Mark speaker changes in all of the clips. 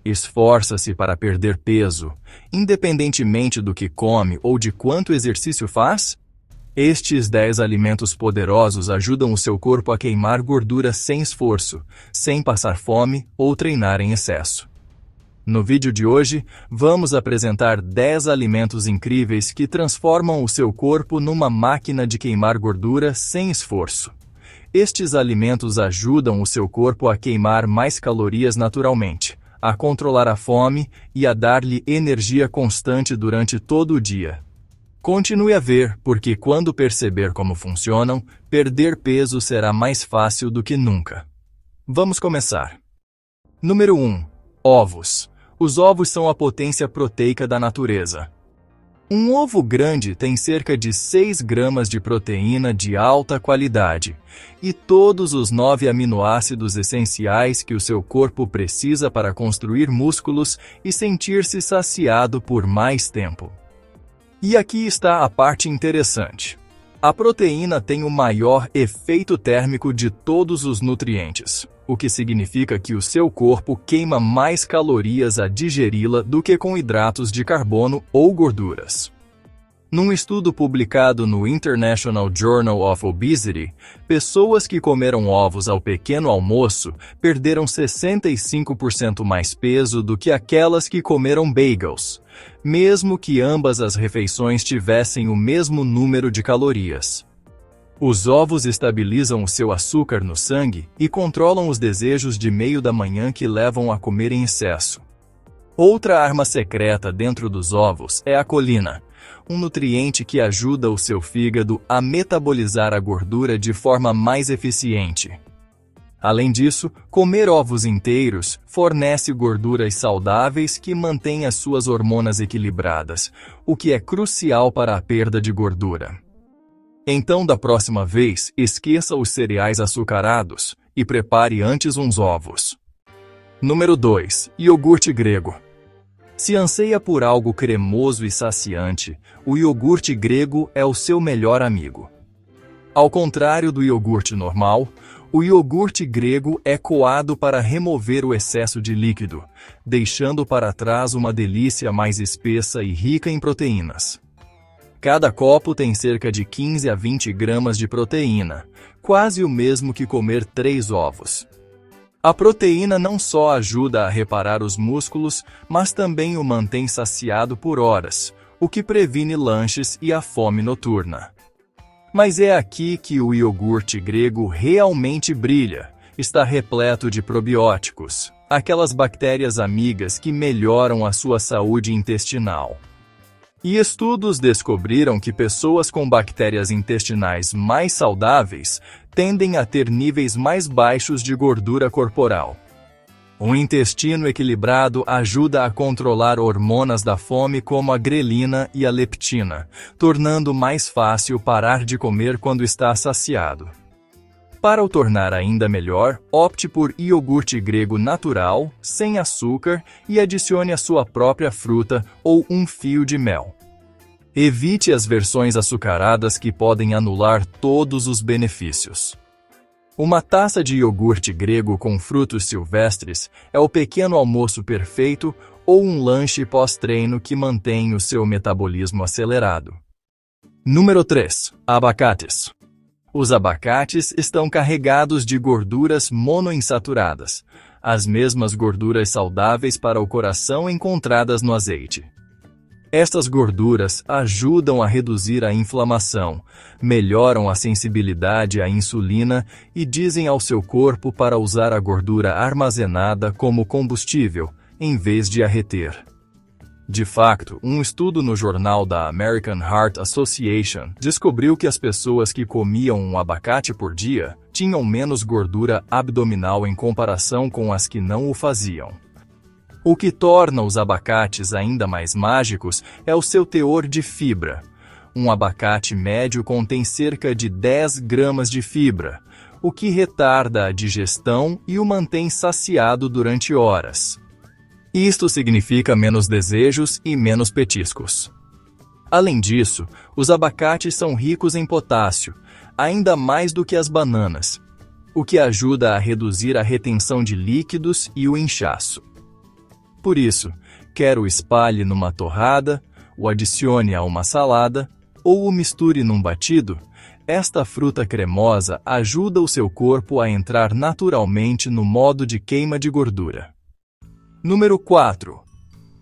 Speaker 1: Esforça-se para perder peso, independentemente do que come ou de quanto exercício faz? Estes 10 alimentos poderosos ajudam o seu corpo a queimar gordura sem esforço, sem passar fome ou treinar em excesso. No vídeo de hoje, vamos apresentar 10 alimentos incríveis que transformam o seu corpo numa máquina de queimar gordura sem esforço. Estes alimentos ajudam o seu corpo a queimar mais calorias naturalmente, a controlar a fome e a dar-lhe energia constante durante todo o dia. Continue a ver, porque quando perceber como funcionam, perder peso será mais fácil do que nunca. Vamos começar. Número 1. Ovos. Os ovos são a potência proteica da natureza. Um ovo grande tem cerca de 6 gramas de proteína de alta qualidade e todos os 9 aminoácidos essenciais que o seu corpo precisa para construir músculos e sentir-se saciado por mais tempo. E aqui está a parte interessante. A proteína tem o maior efeito térmico de todos os nutrientes, o que significa que o seu corpo queima mais calorias a digeri-la do que com hidratos de carbono ou gorduras. Num estudo publicado no International Journal of Obesity, pessoas que comeram ovos ao pequeno almoço perderam 65% mais peso do que aquelas que comeram bagels, mesmo que ambas as refeições tivessem o mesmo número de calorias. Os ovos estabilizam o seu açúcar no sangue e controlam os desejos de meio da manhã que levam a comer em excesso. Outra arma secreta dentro dos ovos é a colina, um nutriente que ajuda o seu fígado a metabolizar a gordura de forma mais eficiente. Além disso, comer ovos inteiros fornece gorduras saudáveis que mantêm as suas hormonas equilibradas, o que é crucial para a perda de gordura. Então, da próxima vez, esqueça os cereais açucarados e prepare antes uns ovos. Número 2. Iogurte grego. Se anseia por algo cremoso e saciante, o iogurte grego é o seu melhor amigo. Ao contrário do iogurte normal, o iogurte grego é coado para remover o excesso de líquido, deixando para trás uma delícia mais espessa e rica em proteínas. Cada copo tem cerca de 15 a 20 gramas de proteína, quase o mesmo que comer 3 ovos. A proteína não só ajuda a reparar os músculos, mas também o mantém saciado por horas, o que previne lanches e a fome noturna. Mas é aqui que o iogurte grego realmente brilha. Está repleto de probióticos, aquelas bactérias amigas que melhoram a sua saúde intestinal. E estudos descobriram que pessoas com bactérias intestinais mais saudáveis tendem a ter níveis mais baixos de gordura corporal. Um intestino equilibrado ajuda a controlar hormonas da fome como a grelina e a leptina, tornando mais fácil parar de comer quando está saciado. Para o tornar ainda melhor, opte por iogurte grego natural, sem açúcar e adicione a sua própria fruta ou um fio de mel. Evite as versões açucaradas que podem anular todos os benefícios. Uma taça de iogurte grego com frutos silvestres é o pequeno almoço perfeito ou um lanche pós-treino que mantém o seu metabolismo acelerado. Número 3. Abacates. Os abacates estão carregados de gorduras monoinsaturadas, as mesmas gorduras saudáveis para o coração encontradas no azeite. Estas gorduras ajudam a reduzir a inflamação, melhoram a sensibilidade à insulina e dizem ao seu corpo para usar a gordura armazenada como combustível, em vez de a reter. De fato, um estudo no jornal da American Heart Association descobriu que as pessoas que comiam um abacate por dia tinham menos gordura abdominal em comparação com as que não o faziam. O que torna os abacates ainda mais mágicos é o seu teor de fibra. Um abacate médio contém cerca de 10 gramas de fibra, o que retarda a digestão e o mantém saciado durante horas. Isto significa menos desejos e menos petiscos. Além disso, os abacates são ricos em potássio, ainda mais do que as bananas, o que ajuda a reduzir a retenção de líquidos e o inchaço. Por isso, quer o espalhe numa torrada, o adicione a uma salada ou o misture num batido, esta fruta cremosa ajuda o seu corpo a entrar naturalmente no modo de queima de gordura. Número 4.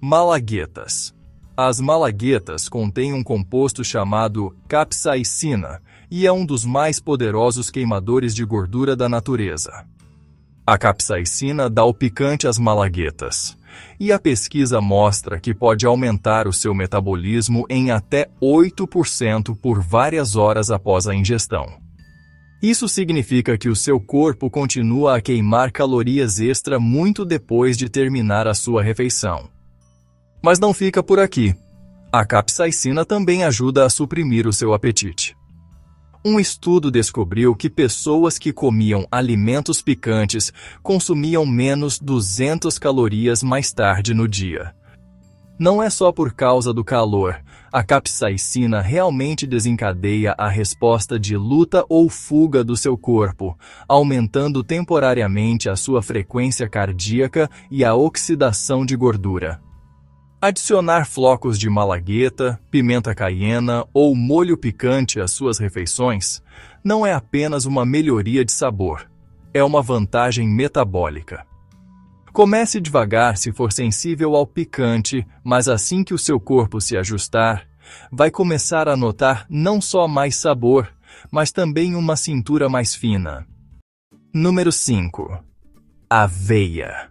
Speaker 1: Malaguetas. As malaguetas contêm um composto chamado capsaicina e é um dos mais poderosos queimadores de gordura da natureza. A capsaicina dá o picante às malaguetas, e a pesquisa mostra que pode aumentar o seu metabolismo em até 8% por várias horas após a ingestão. Isso significa que o seu corpo continua a queimar calorias extra muito depois de terminar a sua refeição. Mas não fica por aqui. A capsaicina também ajuda a suprimir o seu apetite. Um estudo descobriu que pessoas que comiam alimentos picantes consumiam menos 200 calorias mais tarde no dia. Não é só por causa do calor. A capsaicina realmente desencadeia a resposta de luta ou fuga do seu corpo, aumentando temporariamente a sua frequência cardíaca e a oxidação de gordura. Adicionar flocos de malagueta, pimenta caiena ou molho picante às suas refeições não é apenas uma melhoria de sabor, é uma vantagem metabólica. Comece devagar se for sensível ao picante, mas assim que o seu corpo se ajustar, vai começar a notar não só mais sabor, mas também uma cintura mais fina. Número 5. Aveia.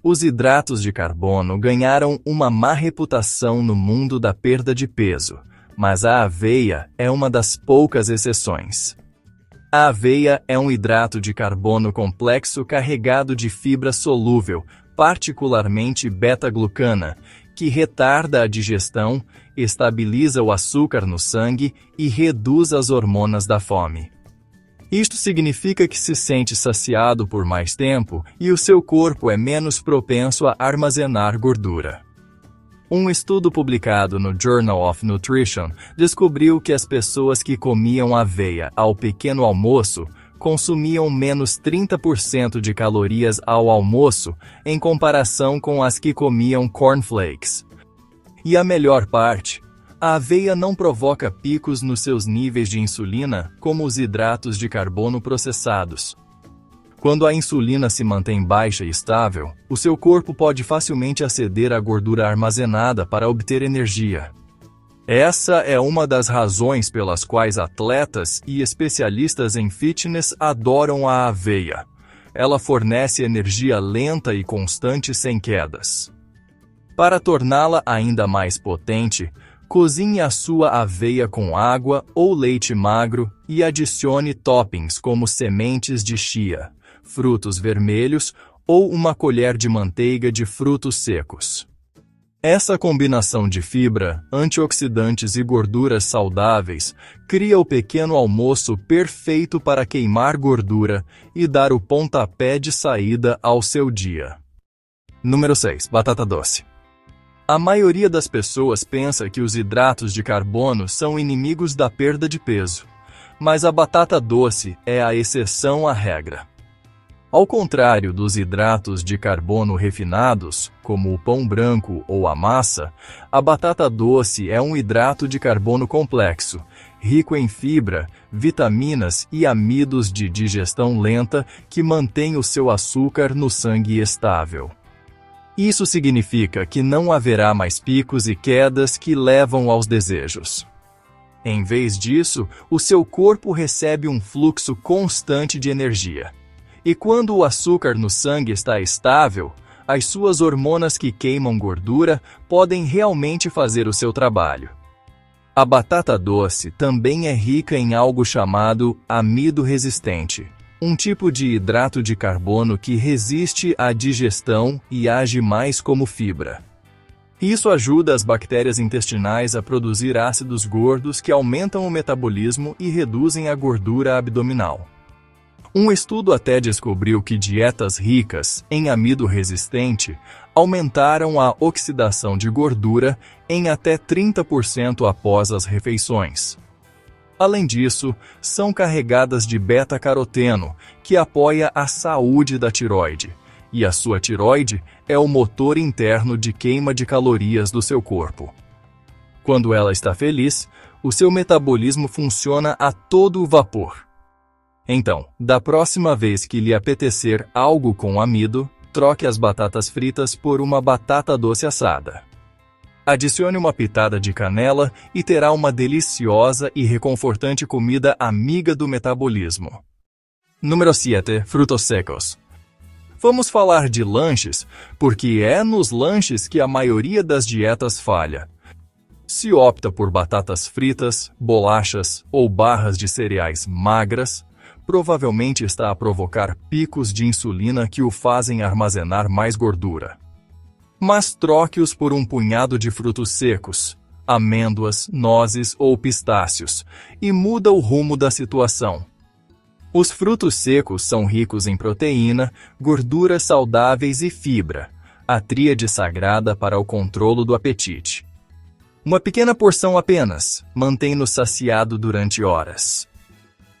Speaker 1: Os hidratos de carbono ganharam uma má reputação no mundo da perda de peso, mas a aveia é uma das poucas exceções. A aveia é um hidrato de carbono complexo carregado de fibra solúvel, particularmente beta-glucana, que retarda a digestão, estabiliza o açúcar no sangue e reduz as hormonas da fome. Isto significa que se sente saciado por mais tempo e o seu corpo é menos propenso a armazenar gordura. Um estudo publicado no Journal of Nutrition descobriu que as pessoas que comiam aveia ao pequeno almoço consumiam menos 30% de calorias ao almoço em comparação com as que comiam cornflakes. E a melhor parte, a aveia não provoca picos nos seus níveis de insulina como os hidratos de carbono processados. Quando a insulina se mantém baixa e estável, o seu corpo pode facilmente aceder à gordura armazenada para obter energia. Essa é uma das razões pelas quais atletas e especialistas em fitness adoram a aveia. Ela fornece energia lenta e constante sem quedas. Para torná-la ainda mais potente, cozinhe a sua aveia com água ou leite magro e adicione toppings como sementes de chia, frutos vermelhos ou uma colher de manteiga de frutos secos. Essa combinação de fibra, antioxidantes e gorduras saudáveis cria o pequeno almoço perfeito para queimar gordura e dar o pontapé de saída ao seu dia. Número 6. Batata doce. A maioria das pessoas pensa que os hidratos de carbono são inimigos da perda de peso, mas a batata doce é a exceção à regra. Ao contrário dos hidratos de carbono refinados, como o pão branco ou a massa, a batata doce é um hidrato de carbono complexo, rico em fibra, vitaminas e amidos de digestão lenta que mantém o seu açúcar no sangue estável. Isso significa que não haverá mais picos e quedas que levam aos desejos. Em vez disso, o seu corpo recebe um fluxo constante de energia. E quando o açúcar no sangue está estável, as suas hormonas que queimam gordura podem realmente fazer o seu trabalho. A batata doce também é rica em algo chamado amido resistente, um tipo de hidrato de carbono que resiste à digestão e age mais como fibra. Isso ajuda as bactérias intestinais a produzir ácidos gordos que aumentam o metabolismo e reduzem a gordura abdominal. Um estudo até descobriu que dietas ricas em amido resistente aumentaram a oxidação de gordura em até 30% após as refeições. Além disso, são carregadas de beta-caroteno, que apoia a saúde da tireoide, e a sua tireoide é o motor interno de queima de calorias do seu corpo. Quando ela está feliz, o seu metabolismo funciona a todo vapor. Então, da próxima vez que lhe apetecer algo com amido, troque as batatas fritas por uma batata doce assada. Adicione uma pitada de canela e terá uma deliciosa e reconfortante comida amiga do metabolismo. Número 7. Frutos secos. Vamos falar de lanches, porque é nos lanches que a maioria das dietas falha. Se opta por batatas fritas, bolachas ou barras de cereais magras, provavelmente está a provocar picos de insulina que o fazem armazenar mais gordura. Mas troque-os por um punhado de frutos secos, amêndoas, nozes ou pistácios, e muda o rumo da situação. Os frutos secos são ricos em proteína, gorduras saudáveis e fibra, a tríade sagrada para o controle do apetite. Uma pequena porção apenas mantém-nos saciado durante horas.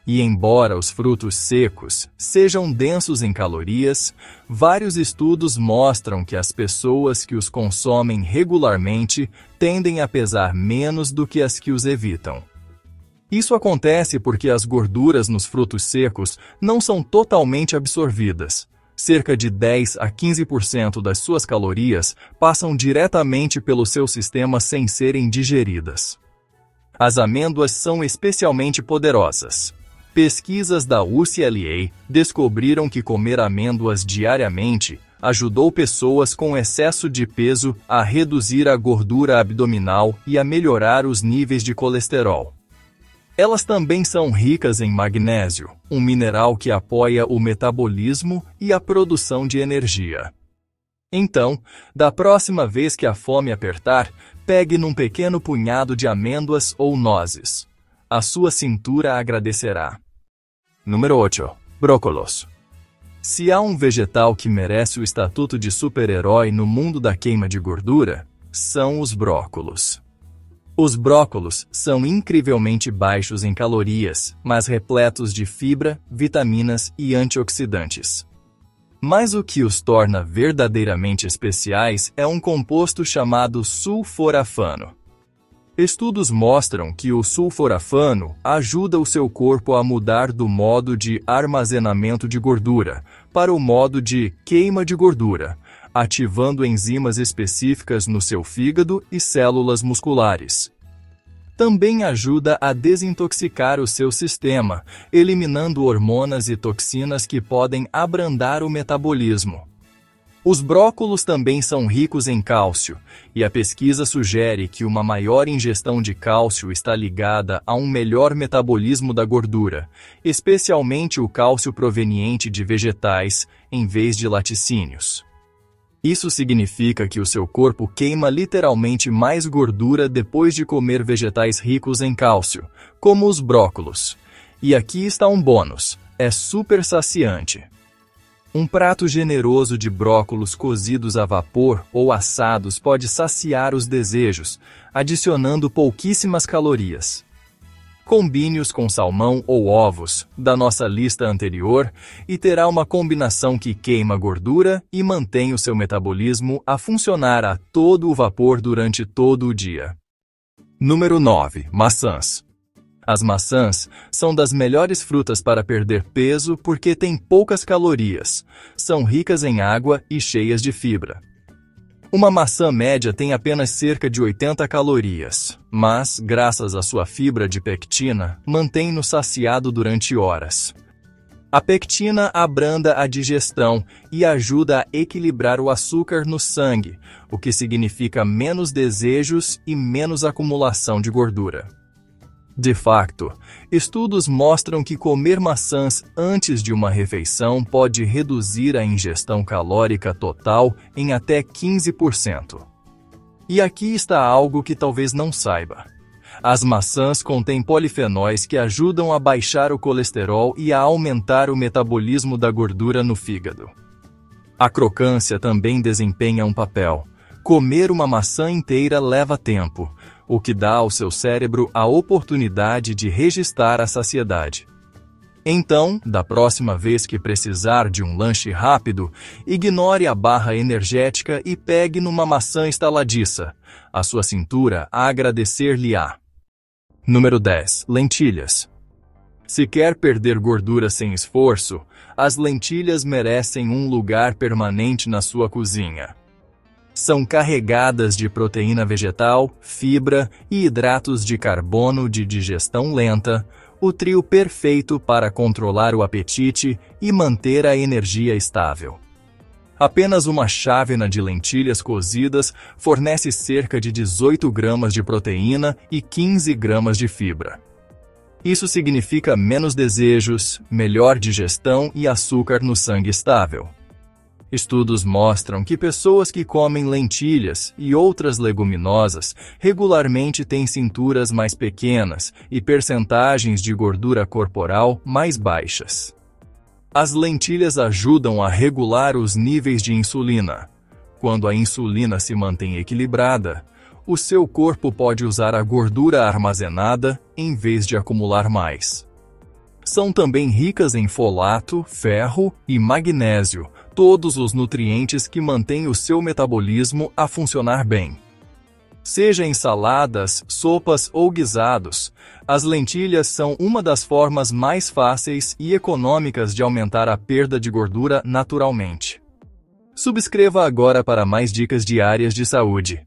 Speaker 1: E embora os frutos secos sejam densos em calorias, vários estudos mostram que as pessoas que os consomem regularmente tendem a pesar menos do que as que os evitam. Isso acontece porque as gorduras nos frutos secos não são totalmente absorvidas. Cerca de 10 a 15% das suas calorias passam diretamente pelo seu sistema sem serem digeridas. As amêndoas são especialmente poderosas. Pesquisas da UCLA descobriram que comer amêndoas diariamente ajudou pessoas com excesso de peso a reduzir a gordura abdominal e a melhorar os níveis de colesterol. Elas também são ricas em magnésio, um mineral que apoia o metabolismo e a produção de energia. Então, da próxima vez que a fome apertar, pegue num pequeno punhado de amêndoas ou nozes. A sua cintura agradecerá. Número 8. Brócolos. Se há um vegetal que merece o estatuto de super-herói no mundo da queima de gordura, são os brócolos. Os brócolos são incrivelmente baixos em calorias, mas repletos de fibra, vitaminas e antioxidantes. Mas o que os torna verdadeiramente especiais é um composto chamado sulforafano. Estudos mostram que o sulforafano ajuda o seu corpo a mudar do modo de armazenamento de gordura para o modo de queima de gordura, ativando enzimas específicas no seu fígado e células musculares. Também ajuda a desintoxicar o seu sistema, eliminando hormonas e toxinas que podem abrandar o metabolismo. Os brócolos também são ricos em cálcio, e a pesquisa sugere que uma maior ingestão de cálcio está ligada a um melhor metabolismo da gordura, especialmente o cálcio proveniente de vegetais, em vez de laticínios. Isso significa que o seu corpo queima literalmente mais gordura depois de comer vegetais ricos em cálcio, como os brócolos. E aqui está um bônus: é super saciante. Um prato generoso de brócolos cozidos a vapor ou assados pode saciar os desejos, adicionando pouquíssimas calorias. Combine-os com salmão ou ovos, da nossa lista anterior, e terá uma combinação que queima gordura e mantém o seu metabolismo a funcionar a todo o vapor durante todo o dia. Número 9. Maçãs. As maçãs são das melhores frutas para perder peso porque têm poucas calorias, são ricas em água e cheias de fibra. Uma maçã média tem apenas cerca de 80 calorias, mas, graças à sua fibra de pectina, mantém-nos saciado durante horas. A pectina abranda a digestão e ajuda a equilibrar o açúcar no sangue, o que significa menos desejos e menos acumulação de gordura. De fato, estudos mostram que comer maçãs antes de uma refeição pode reduzir a ingestão calórica total em até 15%. E aqui está algo que talvez não saiba. As maçãs contêm polifenóis que ajudam a baixar o colesterol e a aumentar o metabolismo da gordura no fígado. A crocância também desempenha um papel. Comer uma maçã inteira leva tempo, o que dá ao seu cérebro a oportunidade de registrar a saciedade. Então, da próxima vez que precisar de um lanche rápido, ignore a barra energética e pegue numa maçã estaladiça. A sua cintura a agradecer-lhe-á. Número 10. Lentilhas. Se quer perder gordura sem esforço, as lentilhas merecem um lugar permanente na sua cozinha. São carregadas de proteína vegetal, fibra e hidratos de carbono de digestão lenta, o trio perfeito para controlar o apetite e manter a energia estável. Apenas uma chávena de lentilhas cozidas fornece cerca de 18 gramas de proteína e 15 gramas de fibra. Isso significa menos desejos, melhor digestão e açúcar no sangue estável. Estudos mostram que pessoas que comem lentilhas e outras leguminosas regularmente têm cinturas mais pequenas e percentagens de gordura corporal mais baixas. As lentilhas ajudam a regular os níveis de insulina. Quando a insulina se mantém equilibrada, o seu corpo pode usar a gordura armazenada em vez de acumular mais. São também ricas em folato, ferro e magnésio, todos os nutrientes que mantêm o seu metabolismo a funcionar bem. Seja em saladas, sopas ou guisados, as lentilhas são uma das formas mais fáceis e econômicas de aumentar a perda de gordura naturalmente. Subscreva agora para mais dicas diárias de saúde.